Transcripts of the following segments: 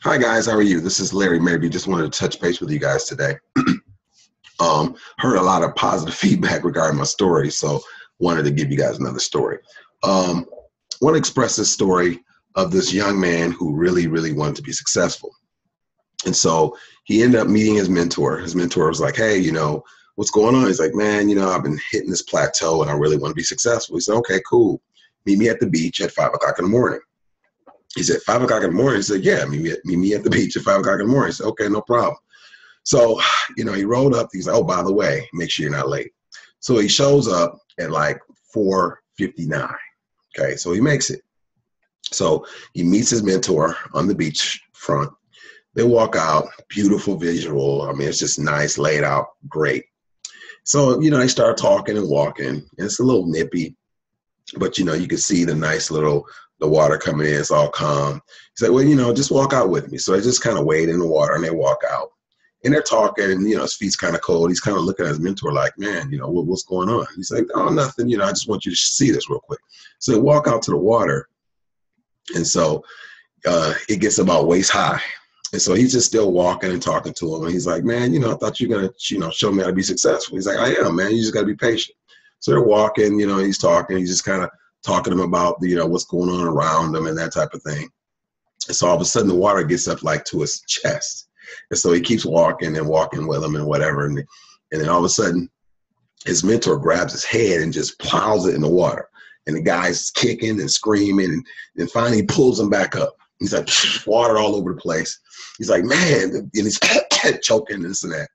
Hi guys, how are you? This is Larry Maybe. Just wanted to touch base with you guys today. Heard a lot of positive feedback regarding my story, so wanted to give you guys another story. Want to express this story of this young man who really wanted to be successful. And so he ended up meeting his mentor. His mentor was like, hey, what's going on? He's like, man, I've been hitting this plateau and I really want to be successful. He said, okay, cool. Meet me at the beach at 5 o'clock in the morning. He said, 5 o'clock in the morning? He said, yeah, meet me at the beach at 5 o'clock in the morning. He said, okay, no problem. So, he rolled up. He's like, oh, by the way, make sure you're not late. So he shows up at like 4:59. Okay, so he makes it. So he meets his mentor on the beach front. They walk out, beautiful visual. I mean, it's just nice, laid out, great. So, they start talking and walking. And it's a little nippy, but, you can see the nice the water coming in. It's all calm. He's like, well, just walk out with me. So they just kind of wade in the water and they walk out. And they're talking, and, his feet's kind of cold. He's kind of looking at his mentor like, man, what's going on? He's like, oh, nothing. I just want you to see this real quick. So they walk out to the water. And so it gets about waist high. And so he's just still walking and talking to him. And he's like, man, I thought you were going to, show me how to be successful. He's like, I am, man. You just got to be patient. So they're walking, he's talking. He's just kind of talking to him about, what's going on around him and that type of thing. And so all of a sudden the water gets up like to his chest. And so he keeps walking and walking with him and whatever. And then all of a sudden his mentor grabs his head and just plows it in the water. And the guy's kicking and screaming. And finally he pulls him back up. He's like, water all over the place. He's like, man, and he's choking and this and that.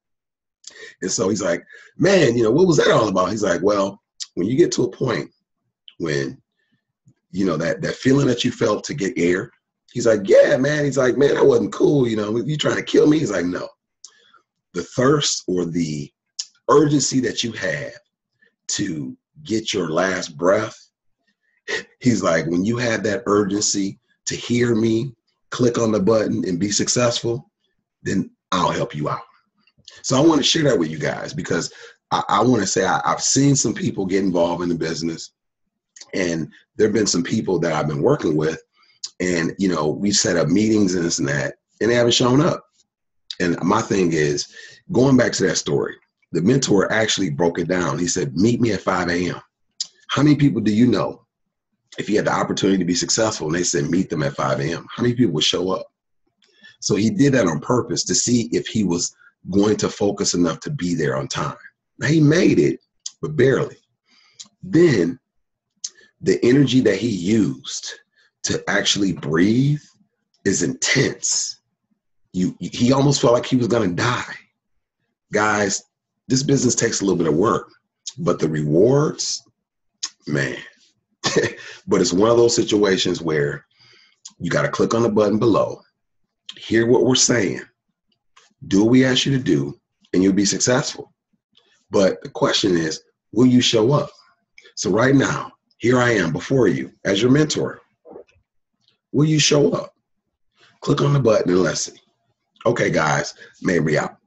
And so he's like, man, what was that all about? He's like, well, when you get to a point when, that feeling that you felt to get air, he's like, yeah, man. He's like, man, that wasn't cool. You trying to kill me? He's like, no. The thirst or the urgency that you have to get your last breath, he's like, when you have that urgency to hear me, click on the button and be successful, then I'll help you out. So I want to share that with you guys because I want to say I've seen some people get involved in the business, and there have been some people that I've been working with, and, we set up meetings and this and that, and they haven't shown up. And my thing is, going back to that story, the mentor actually broke it down. He said, meet me at 5 a.m. How many people do you know, if you had the opportunity to be successful and they said, meet them at 5 a.m., how many people would show up? So he did that on purpose to see if he was going to focus enough to be there on time. Now he made it, but barely. Then the energy that he used to actually breathe is intense. He almost felt like he was going to die. Guys, this business takes a little bit of work, but the rewards, man. But it's one of those situations where you got to click on the button below, hear what we're saying, do what we ask you to do, and you'll be successful. But the question is, will you show up? So right now, here I am before you as your mentor. Will you show up? Click on the button and let's see. Okay, guys, maybe out.